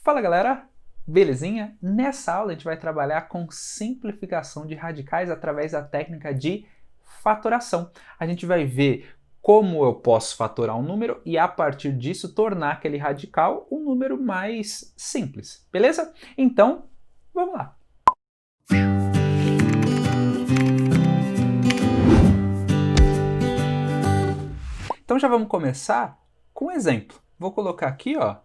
Fala galera, belezinha? Nessa aula a gente vai trabalhar com simplificação de radicais através da técnica de fatoração. A gente vai ver como eu posso fatorar um número e a partir disso tornar aquele radical um número mais simples, beleza? Então, vamos lá! Então já vamos começar com um exemplo. Vou colocar aqui, ó,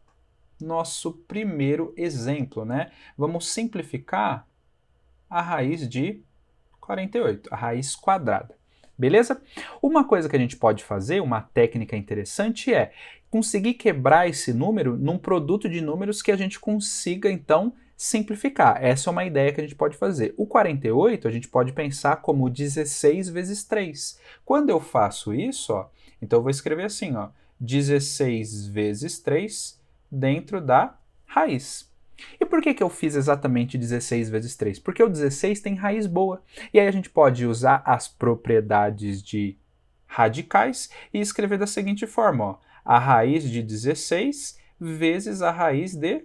nosso primeiro exemplo, né? Vamos simplificar a raiz de 48, a raiz quadrada. Beleza? Uma coisa que a gente pode fazer, uma técnica interessante é conseguir quebrar esse número num produto de números que a gente consiga, então, simplificar. Essa é uma ideia que a gente pode fazer. O 48 a gente pode pensar como 16 vezes 3. Quando eu faço isso, ó, então eu vou escrever assim, ó, 16 vezes 3 dentro da raiz. E por que eu fiz exatamente 16 vezes 3? Porque o 16 tem raiz boa. E aí a gente pode usar as propriedades de radicais e escrever da seguinte forma, ó, a raiz de 16 vezes a raiz de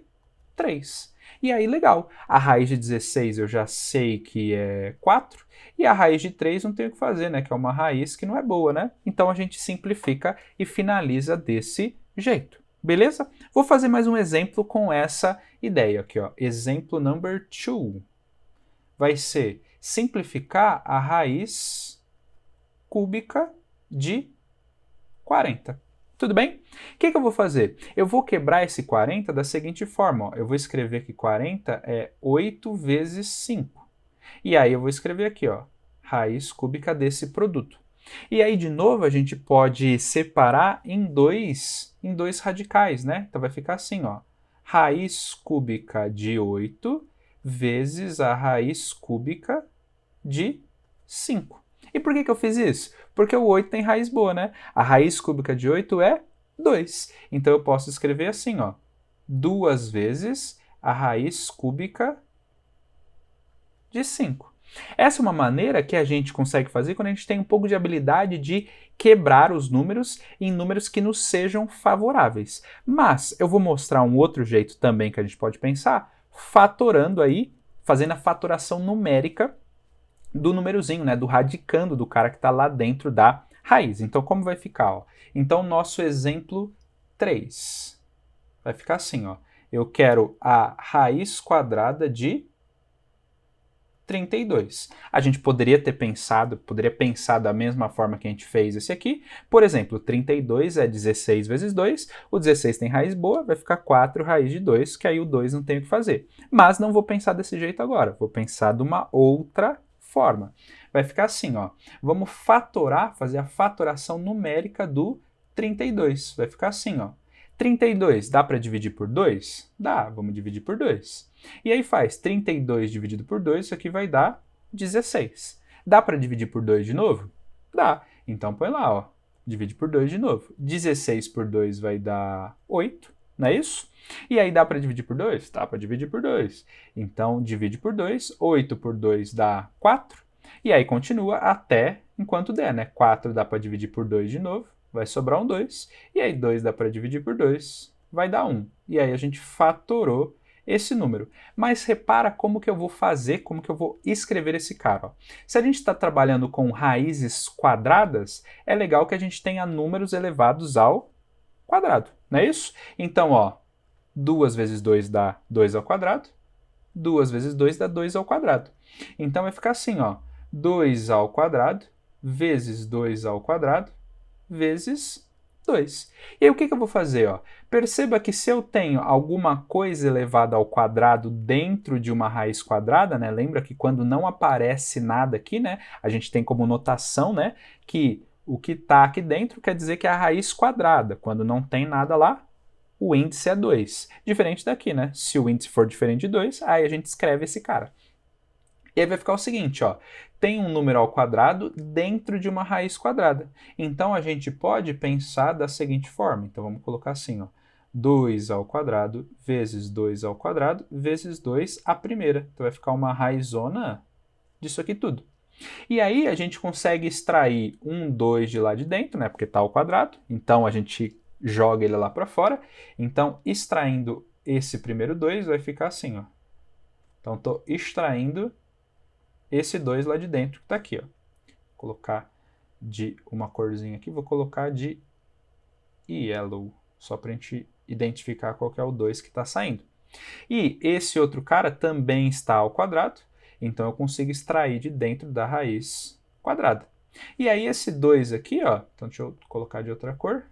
3. E aí, legal, a raiz de 16 eu já sei que é 4, e a raiz de 3 não tem o que fazer, né? Que é uma raiz que não é boa, né? Então a gente simplifica e finaliza desse jeito. Beleza? Vou fazer mais um exemplo com essa ideia aqui, ó. Exemplo number 2. Vai ser simplificar a raiz cúbica de 40. Tudo bem? O que eu vou fazer? Eu vou quebrar esse 40 da seguinte forma, ó. Eu vou escrever que 40 é 8 vezes 5. E aí eu vou escrever aqui, ó, raiz cúbica desse produto. E aí, de novo, a gente pode separar em dois radicais, né? Então vai ficar assim, ó, raiz cúbica de 8 vezes a raiz cúbica de 5. E por que eu fiz isso? Porque o 8 tem raiz boa, né? A raiz cúbica de 8 é 2. Então eu posso escrever assim, ó, 2 vezes a raiz cúbica de 5. Essa é uma maneira que a gente consegue fazer quando a gente tem um pouco de habilidade de quebrar os números em números que nos sejam favoráveis. Mas eu vou mostrar um outro jeito também que a gente pode pensar, fatorando aí, fazendo a fatoração numérica do númerozinho, né, do radicando do cara que está lá dentro da raiz. Então, como vai ficar? Ó? Então, nosso exemplo 3 vai ficar assim, ó. Eu quero a raiz quadrada de 32. A gente poderia pensar da mesma forma que a gente fez esse aqui. Por exemplo, 32 é 16 vezes 2, o 16 tem raiz boa, vai ficar 4 raiz de 2, que aí o 2 não tem o que fazer. Mas não vou pensar desse jeito agora, vou pensar de uma outra forma. Vai ficar assim, ó. Vamos fatorar, fazer a fatoração numérica do 32. Vai ficar assim, ó. 32 dá para dividir por 2? Dá, vamos dividir por 2. E aí faz 32 dividido por 2, isso aqui vai dar 16. Dá para dividir por 2 de novo? Dá. Então põe lá, ó. Divide por 2 de novo. 16 por 2 vai dar 8, não é isso? E aí dá para dividir por 2? Dá para dividir por 2. Então divide por 2, 8 por 2 dá 4. E aí continua até enquanto der, né? 4 dá para dividir por 2 de novo, vai sobrar um 2. E aí 2 dá para dividir por 2, vai dar 1. E aí a gente fatorou esse número. Mas repara como que eu vou fazer, como que eu vou escrever esse cara. Ó. Se a gente está trabalhando com raízes quadradas, é legal que a gente tenha números elevados ao quadrado, não é isso? Então, ó, 2 vezes 2 dá 2 ao quadrado, 2 vezes 2 dá 2 ao quadrado. Então vai ficar assim, ó, 2 ao quadrado vezes 2 ao quadrado vezes 2. E aí o que eu vou fazer? Ó? Perceba que se eu tenho alguma coisa elevada ao quadrado dentro de uma raiz quadrada, né? Lembra que quando não aparece nada aqui, né? A gente tem como notação, né? Que o que está aqui dentro quer dizer que é a raiz quadrada. Quando não tem nada lá, o índice é 2. Diferente daqui, né? Se o índice for diferente de 2, aí a gente escreve esse cara. E aí vai ficar o seguinte, ó, tem um número ao quadrado dentro de uma raiz quadrada. Então a gente pode pensar da seguinte forma. Então vamos colocar assim, ó, 2 ao quadrado vezes 2 ao quadrado vezes 2 a primeira. Então vai ficar uma raizona disso aqui tudo. E aí a gente consegue extrair um 2 de lá de dentro, né, porque está ao quadrado. Então a gente joga ele lá para fora. Então extraindo esse primeiro 2 vai ficar assim, ó. Então, estou extraindo esse 2 lá de dentro, que está aqui, ó. Vou colocar de uma corzinha aqui, vou colocar de yellow, só para a gente identificar qual que é o 2 que está saindo. E esse outro cara também está ao quadrado, então eu consigo extrair de dentro da raiz quadrada. E aí esse 2 aqui, ó, então deixa eu colocar de outra cor,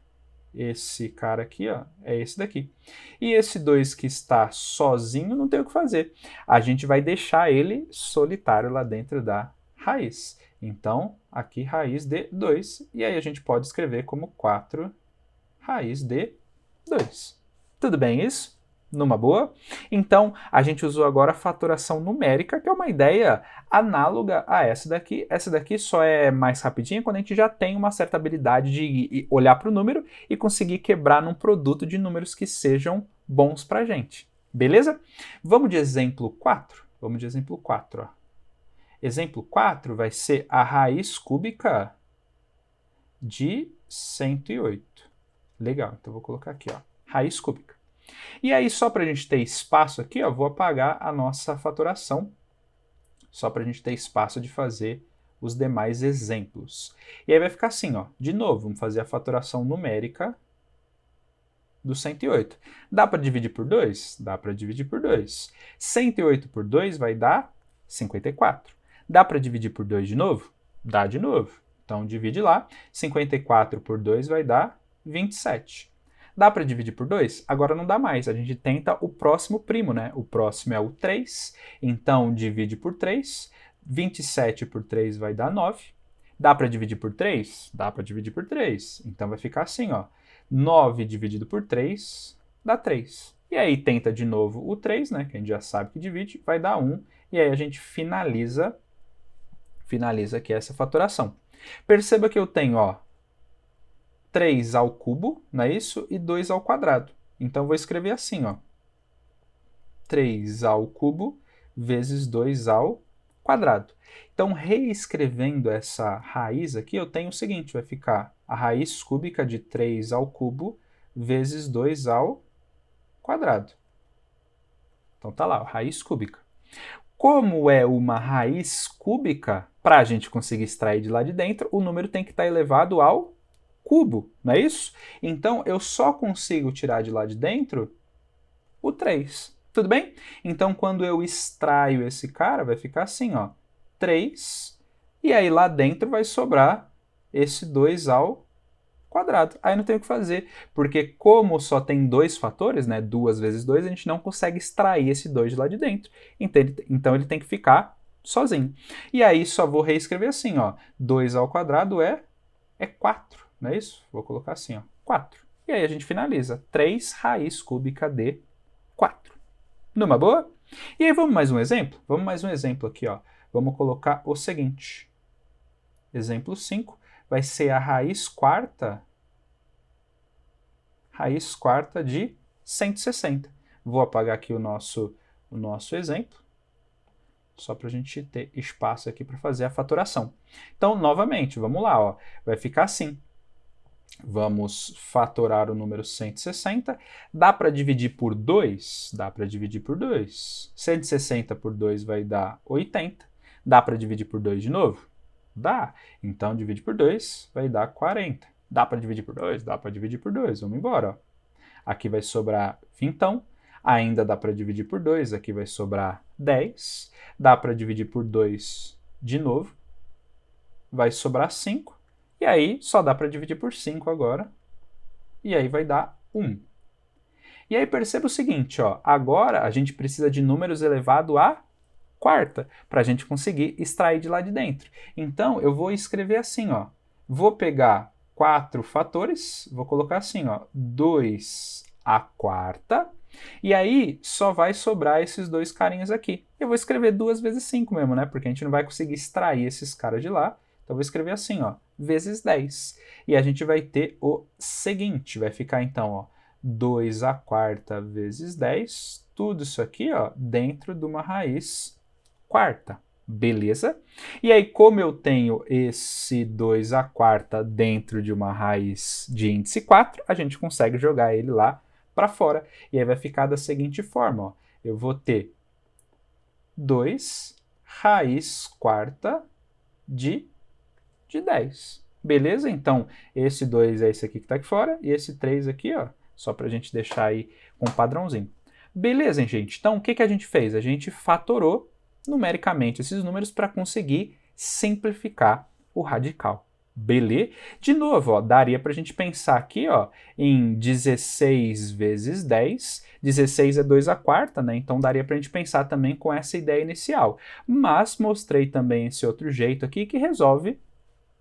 esse cara aqui, ó, é esse daqui. E esse 2 que está sozinho, não tem o que fazer. A gente vai deixar ele solitário lá dentro da raiz. Então, aqui raiz de 2, e aí a gente pode escrever como 4 raiz de 2. Tudo bem isso? Numa boa? Então, a gente usou agora a fatoração numérica, que é uma ideia análoga a essa daqui. Essa daqui só é mais rapidinha quando a gente já tem uma certa habilidade de olhar para o número e conseguir quebrar num produto de números que sejam bons para a gente. Beleza? Vamos de exemplo 4? Vamos de exemplo 4. Ó. Exemplo 4 vai ser a raiz cúbica de 108. Legal, então vou colocar aqui, ó, raiz cúbica. E aí, só para a gente ter espaço aqui, ó, vou apagar a nossa fatoração, só para a gente ter espaço de fazer os demais exemplos. E aí vai ficar assim, ó, de novo, vamos fazer a fatoração numérica do 108. Dá para dividir por 2? Dá para dividir por 2. 108 por 2 vai dar 54. Dá para dividir por 2 de novo? Dá de novo. Então, divide lá. 54 por 2 vai dar 27. Dá para dividir por 2? Agora não dá mais. A gente tenta o próximo primo, né? O próximo é o 3. Então, divide por 3. 27 por 3 vai dar 9. Dá para dividir por 3? Dá para dividir por 3. Então, vai ficar assim, ó. 9 dividido por 3 dá 3. E aí, tenta de novo o 3, né? Que a gente já sabe que divide, vai dar 1. E aí, a gente finaliza aqui essa fatoração. Perceba que eu tenho, ó, 3 ao cubo, não é isso? E 2 ao quadrado. Então, vou escrever assim, ó. 3 ao cubo vezes 2 ao quadrado. Então, reescrevendo essa raiz aqui, eu tenho o seguinte, vai ficar a raiz cúbica de 3 ao cubo vezes 2 ao quadrado. Então, tá lá, a raiz cúbica. Como é uma raiz cúbica, para a gente conseguir extrair de lá de dentro, o número tem que estar elevado ao cubo, não é isso? Então, eu só consigo tirar de lá de dentro o 3. Tudo bem? Então, quando eu extraio esse cara, vai ficar assim, ó, 3, e aí lá dentro vai sobrar esse 2 ao quadrado. Aí não tem o que fazer, porque como só tem dois fatores, né, 2 vezes 2, a gente não consegue extrair esse 2 de lá de dentro. Então ele tem que ficar sozinho. E aí só vou reescrever assim, ó, 2 ao quadrado é 4, não é isso? Vou colocar assim, ó, 4. E aí a gente finaliza, 3 raiz cúbica de 4. Numa boa? E aí vamos mais um exemplo? Vamos mais um exemplo aqui, ó. Vamos colocar o seguinte. Exemplo 5 vai ser a raiz quarta de 160. Vou apagar aqui o nosso exemplo, só para a gente ter espaço aqui para fazer a fatoração. Então, novamente, vamos lá, ó. Vai ficar assim. Vamos fatorar o número 160. Dá para dividir por 2? Dá para dividir por 2. 160 por 2 vai dar 80. Dá para dividir por 2 de novo? Dá. Então, divide por 2 vai dar 40. Dá para dividir por 2? Dá para dividir por 2. Vamos embora. Ó. Aqui vai sobrar 20. Ainda dá para dividir por 2. Aqui vai sobrar 10. Dá para dividir por 2 de novo. Vai sobrar 5. E aí, só dá para dividir por 5 agora. E aí vai dar 1. E aí, perceba o seguinte, ó. Agora a gente precisa de números elevado à quarta para a gente conseguir extrair de lá de dentro. Então, eu vou escrever assim, ó. Vou pegar 4 fatores, vou colocar assim, ó. 2 à quarta. E aí, só vai sobrar esses dois carinhas aqui. Eu vou escrever 2 vezes 5 mesmo, né? Porque a gente não vai conseguir extrair esses caras de lá. Então, eu vou escrever assim, ó, vezes 10. E a gente vai ter o seguinte, vai ficar então, ó, 2 à quarta vezes 10, tudo isso aqui, ó, dentro de uma raiz quarta, beleza? E aí, como eu tenho esse 2 à quarta dentro de uma raiz de índice 4, a gente consegue jogar ele lá para fora. E aí vai ficar da seguinte forma, ó. Eu vou ter 2 raiz quarta de 10. Beleza? Então, esse 2 é esse aqui que está aqui fora, e esse 3 aqui, ó, só para a gente deixar aí com um padrãozinho. Beleza, gente? Então, o que, que a gente fez? A gente fatorou numericamente esses números para conseguir simplificar o radical. Beleza? De novo, ó, daria para a gente pensar aqui, ó, em 16 vezes 10. 16 é 2 a quarta, né? Então daria para a gente pensar também com essa ideia inicial. Mas mostrei também esse outro jeito aqui que resolve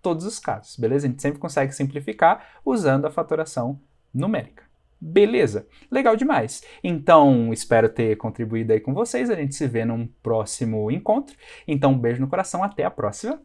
todos os casos, beleza? A gente sempre consegue simplificar usando a fatoração numérica. Beleza? Legal demais. Então, espero ter contribuído aí com vocês. A gente se vê num próximo encontro. Então, um beijo no coração. Até a próxima.